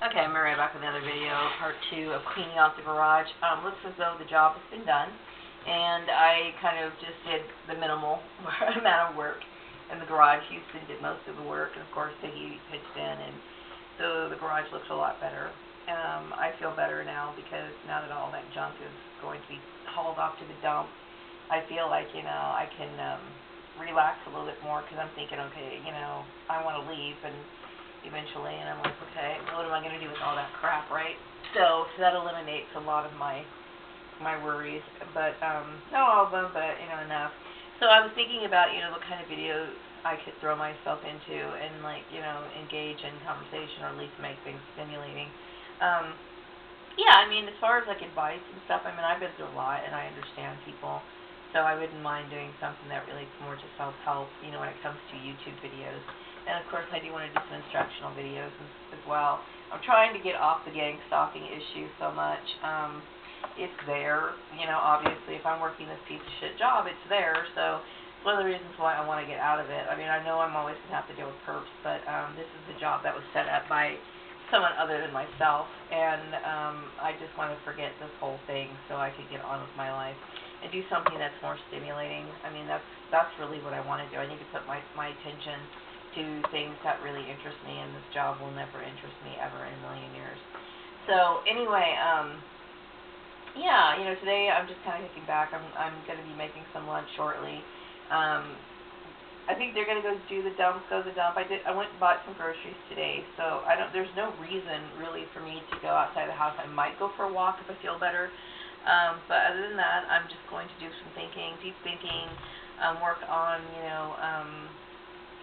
Okay, I'm right back with another video, part 2 of cleaning out the garage. Looks as though the job has been done, and I kind of just did the minimal amount of work in the garage. Houston did most of the work, and of course Piggy pitched in, and so the garage looks a lot better. I feel better now because now that all that junk is going to be hauled off to the dump, I feel like, I can relax a little bit more because I'm thinking, okay, I want to leave, and eventually, and I'm like, okay, what am I going to do with all that crap, right? So that eliminates a lot of my worries, but not all of them, but enough. So I was thinking about what kind of videos I could throw myself into and engage in conversation, or at least make things stimulating. Yeah, I mean, as far as advice and stuff, I've been through a lot and I understand people, so I wouldn't mind doing something that relates more to self-help, when it comes to YouTube videos. And of course, I do want to do some instructional videos as well. I'm trying to get off the gang stalking issue so much. It's there, obviously, if I'm working this piece of shit job, it's there, so it's one of the reasons why I want to get out of it. I know I'm always going to have to deal with perps, but this is the job that was set up by someone other than myself, and I just want to forget this whole thing so I could get on with my life and do something that's more stimulating. That's really what I want to do. I need to put my attention to things that really interest me, and this job will never interest me ever in a million years. So anyway, yeah, today I'm just kind of kicking back. I'm going to be making some lunch shortly. I think they're going to go to the dump. I went and bought some groceries today, so there's no reason really for me to go outside the house. I might go for a walk if I feel better, but other than that, I'm just going to do some thinking, deep thinking, work on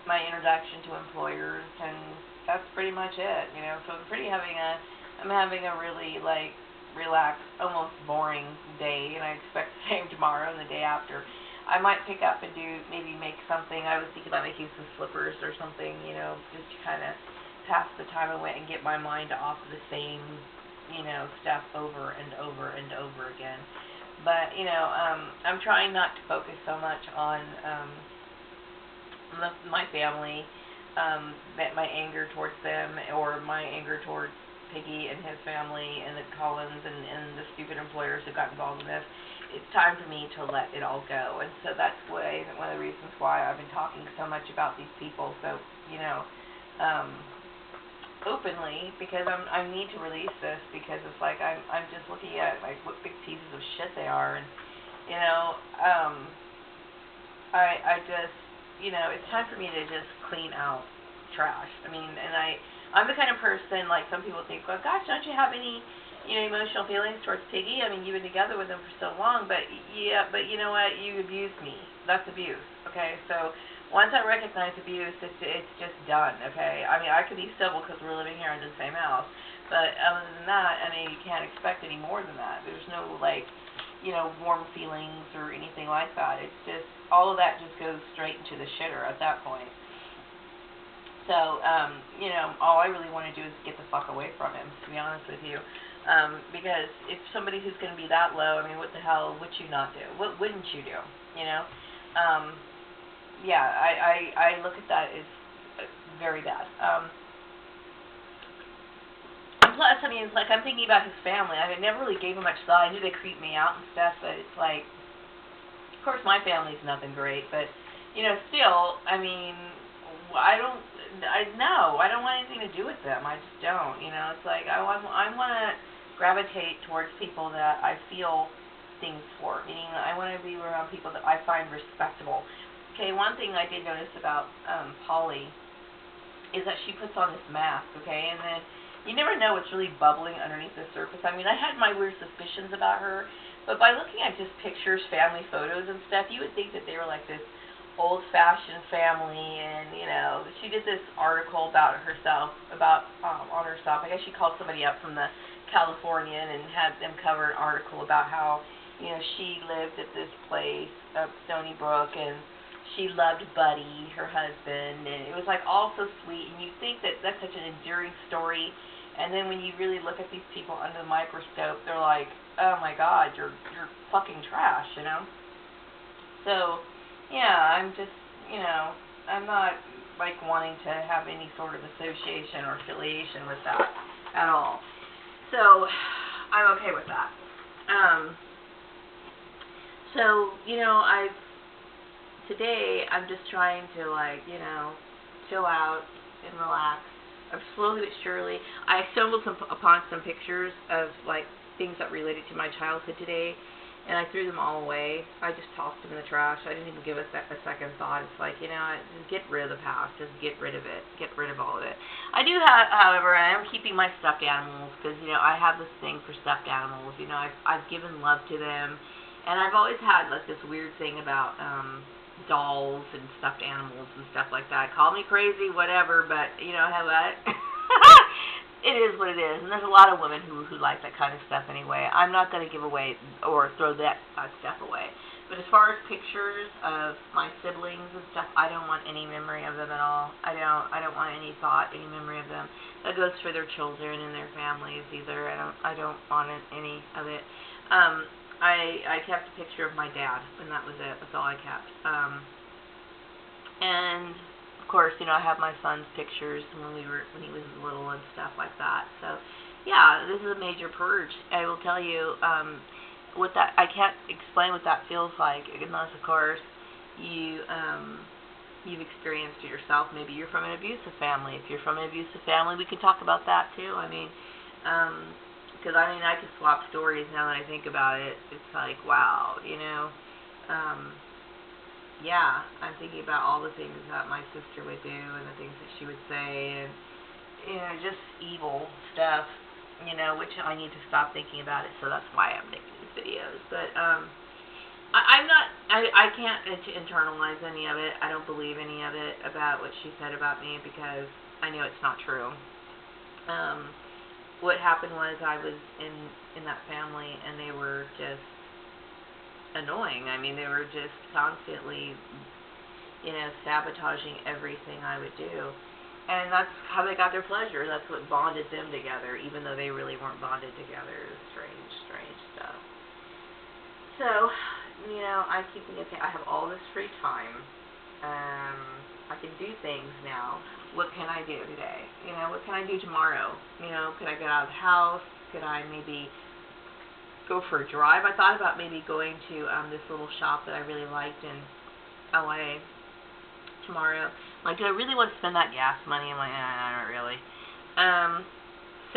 my introduction to employers, and that's pretty much it. So I'm having a really relaxed, almost boring day, and I expect the same tomorrow and the day after. I might pick up and maybe make something. I was thinking about making some slippers or something, just to kind of pass the time away and get my mind off of the same, stuff over and over and over again. But, I'm trying not to focus so much on my family, my anger towards them, or my anger towards Piggy and his family, and the Collins and the stupid employers who got involved in this. It's time for me to let it all go, and so that's one of the reasons why I've been talking so much about these people, so openly, because I need to release this, because it's I'm just looking at what big pieces of shit they are, and I just it's time for me to just clean out trash. I'm the kind of person, some people think, well, gosh, don't you have any emotional feelings towards Piggy? You've been together with him for so long, but you know what? You abused me. That's abuse, okay? So once I recognize abuse, it's just done, okay? I could be civil because we're living here in the same house, but other than that, you can't expect any more than that. There's no, warm feelings or anything like that. It's just, all of that just goes straight into the shitter at that point. So, all I really want to do is get the fuck away from him, to be honest with you. Because if somebody who's going to be that low, what the hell would you not do? What wouldn't you do? Yeah, I look at that as very bad. And plus, I'm thinking about his family. I never really gave him much thought. I knew they creeped me out and stuff, but it's of course, my family's nothing great, but, still, I don't want anything to do with them. I just don't, it's I want to gravitate towards people that I feel things for, meaning I want to be around people that I find respectable. Okay, one thing I did notice about Polly is that she puts on this mask, okay, and then you never know what's really bubbling underneath the surface. I had my weird suspicions about her, but by looking at just pictures, family photos and stuff, you would think that they were this old-fashioned family, and she did this article about herself, on herself. I guess she called somebody up from the Californian and had them cover an article about how she lived at this place up Stony Brook, and she loved Buddy, her husband, and it was all so sweet, and you think that that's such an endearing story, and then when you really look at these people under the microscope, they're oh my God, you're fucking trash, So yeah, I'm just, I'm not wanting to have any sort of association or affiliation with that. at all. So I'm okay with that. So, today I'm just trying to, chill out and relax. I'm slowly but surely, I stumbled upon some pictures of, things that related to my childhood today, and I threw them all away. I just tossed them in the trash. I didn't even give it a second thought. It's like, just get rid of the past. Just get rid of it. Get rid of all of it. I do have, however, I am keeping my stuffed animals because, I have this thing for stuffed animals. I've given love to them, and I've always had, this weird thing about dolls and stuffed animals and stuff like that. Call me crazy, whatever, but, I have that. It is what it is, and there's a lot of women who like that kind of stuff anyway. I'm not going to give away or throw that stuff away. But as far as pictures of my siblings and stuff, I don't want any memory of them at all. I don't want any thought, any memory of them. That goes for their children and their families either. I don't want any of it. I kept a picture of my dad, and that was it. That's all I kept. And of course, I have my son's pictures when he was little and stuff like that. So, yeah, this is a major purge. I will tell you, I can't explain what that feels like unless, of course, you've experienced it yourself. Maybe you're from an abusive family. If you're from an abusive family, we can talk about that too. Because I could swap stories now that I think about it. It's like, wow, yeah, I'm thinking about all the things that my sister would do and the things that she would say, and just evil stuff, which I need to stop thinking about it. So that's why I'm making these videos. But I can't internalize any of it. I don't believe any of it about what she said about me because I know it's not true. What happened was I was in that family, and they were just annoying. They were just constantly, sabotaging everything I would do. And that's how they got their pleasure. That's what bonded them together, even though they really weren't bonded together. It was strange stuff. So, I'm keeping it. I have all this free time. I can do things now. What can I do today? What can I do tomorrow? Could I get out of the house? Could I maybe go for a drive? I thought about maybe going to this little shop that I really liked in LA tomorrow. Do I really want to spend that gas money? I'm like, not really.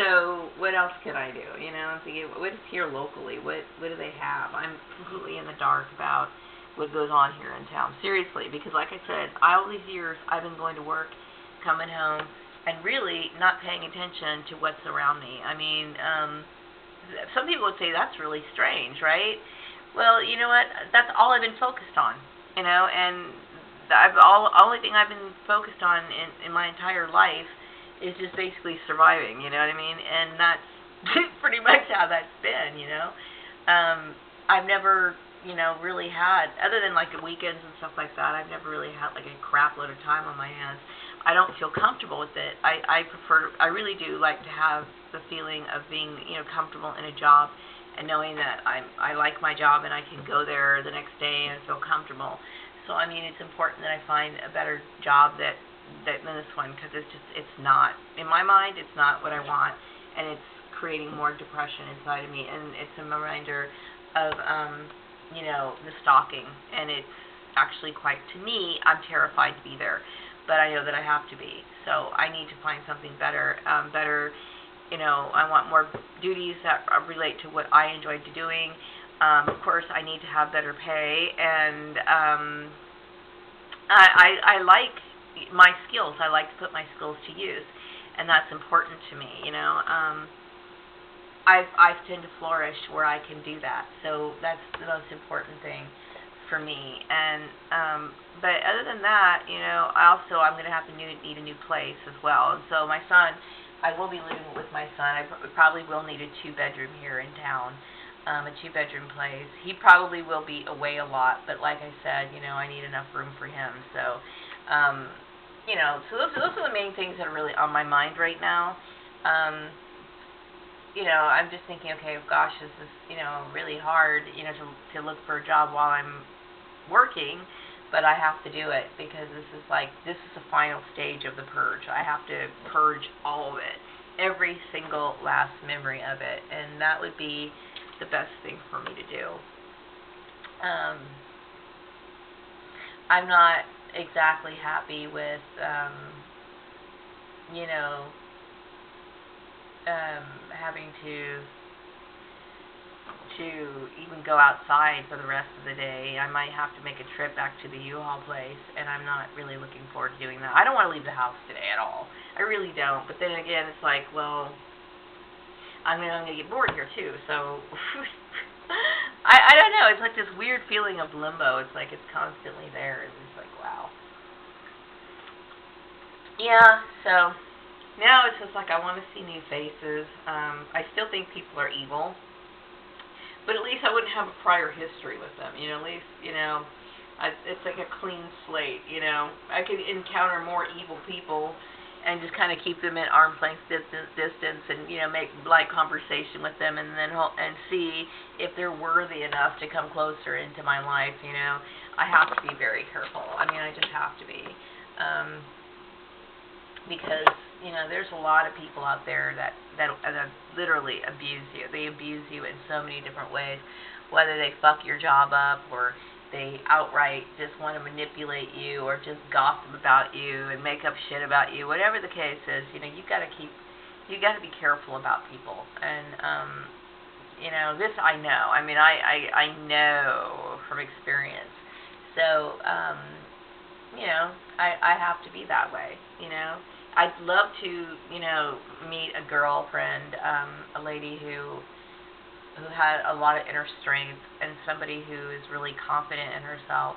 So what else can I do? I'm thinking, what is here locally? What do they have? I'm completely in the dark about what goes on here in town. Seriously, because like I said, all these years I've been going to work, coming home, and really not paying attention to what's around me. Some people would say that's really strange, right? Well, you know what? That's all I've been focused on, and only thing I've been focused on in my entire life is just basically surviving. You know what I mean? And that's pretty much how that's been. I've never, really had, other than the weekends and stuff like that, I've never really had a crap load of time on my hands. I don't feel comfortable with it. I really do like to have the feeling of being, comfortable in a job and knowing that I like my job and I can go there the next day and feel comfortable. So, it's important that I find a better job than this one, because it's not, in my mind, it's not what I want, and it's creating more depression inside of me, and it's a reminder of, the stalking, and it's actually quite, to me, I'm terrified to be there. But I know that I have to be. So I need to find something better. I want more duties that relate to what I enjoyed doing. Of course, I need to have better pay, and I like my skills. I like to put my skills to use, and that's important to me. I tend to flourish where I can do that. So that's the most important thing for me. And but other than that, I'm going to have to need a new place as well. And so my son, I will be living with my son. I probably will need a 2-bedroom here in town, a 2-bedroom place. He probably will be away a lot, but like I said, I need enough room for him. So, so those are the main things that are really on my mind right now. I'm just thinking, okay, gosh, this is, really hard, to look for a job while I'm working, but I have to do it because this is the final stage of the purge. I have to purge all of it, every single last memory of it, and that would be the best thing for me to do. I'm not exactly happy with, you know, having to even go outside for the rest of the day. I might have to make a trip back to the U-Haul place, and I'm not really looking forward to doing that. I don't want to leave the house today at all. I really don't. But then again, it's like, well, I'm going to get bored here too. So I don't know. It's like this weird feeling of limbo. It's like it's constantly there. It's just like, wow. Yeah, so now it's just like I want to see new faces. I still think people are evil. But at least I wouldn't have a prior history with them. You know, at least, you know, it's like a clean slate, you know. I could encounter more evil people and just kind of keep them at arm's length distance and, you know, make light conversation with them and then and see if they're worthy enough to come closer into my life, you know. I have to be very careful. I mean, I just have to be. Because, you know, there's a lot of people out there that literally abuse you. They abuse you in so many different ways, whether they fuck your job up or they outright just want to manipulate you or just gossip about you and make up shit about you. Whatever the case is, you know, you got to be careful about people. And you know, this I know. I mean, I know from experience. So, you know, I have to be that way, you know. I'd love to, you know, meet a girlfriend, a lady who had a lot of inner strength and somebody who is really confident in herself.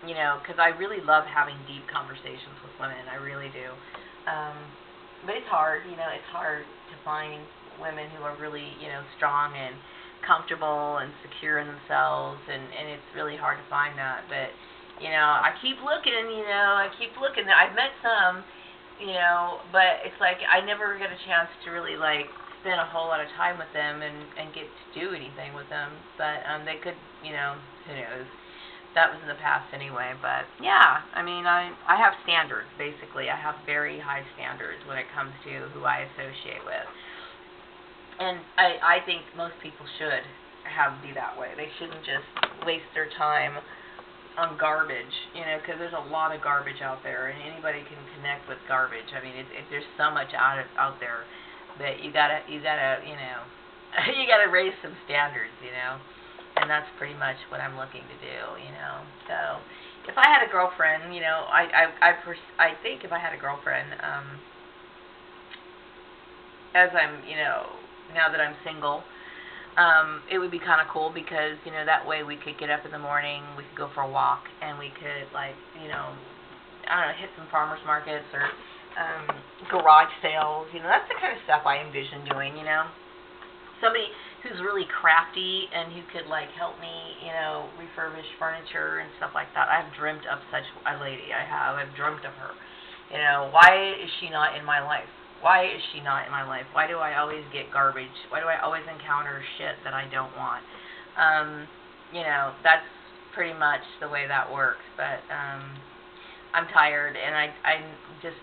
You know, because I really love having deep conversations with women. I really do. But it's hard, you know, it's hard to find women who are really, you know, strong and comfortable and secure in themselves, and it's really hard to find that. But you know, I keep looking, you know, I've met some, you know, but it's like I never get a chance to really, like, spend a whole lot of time with them and get to do anything with them. But they could, you know, who knows. That was in the past anyway. But, yeah, I mean, I have standards, basically. I have very high standards when it comes to who I associate with. And I think most people should be that way. They shouldn't just waste their time on garbage, you know, because there's a lot of garbage out there, and anybody can connect with garbage. I mean, there's so much out there that you gotta, you know, you gotta raise some standards, you know, and that's pretty much what I'm looking to do, you know. So, if I had a girlfriend, you know, I think if I had a girlfriend, as I'm, you know, now that I'm single. It would be kind of cool because, you know, that way we could get up in the morning, we could go for a walk, and we could, like, you know, I don't know, hit some farmers markets or garage sales. You know, that's the kind of stuff I envision doing, you know. Somebody who's really crafty and who could, like, help me, you know, refurbish furniture and stuff like that. I've dreamt of such a lady. I've dreamt of her. You know, why is she not in my life? Why is she not in my life? Why do I always get garbage? Why do I always encounter shit that I don't want? You know, that's pretty much the way that works. But I'm tired, and I just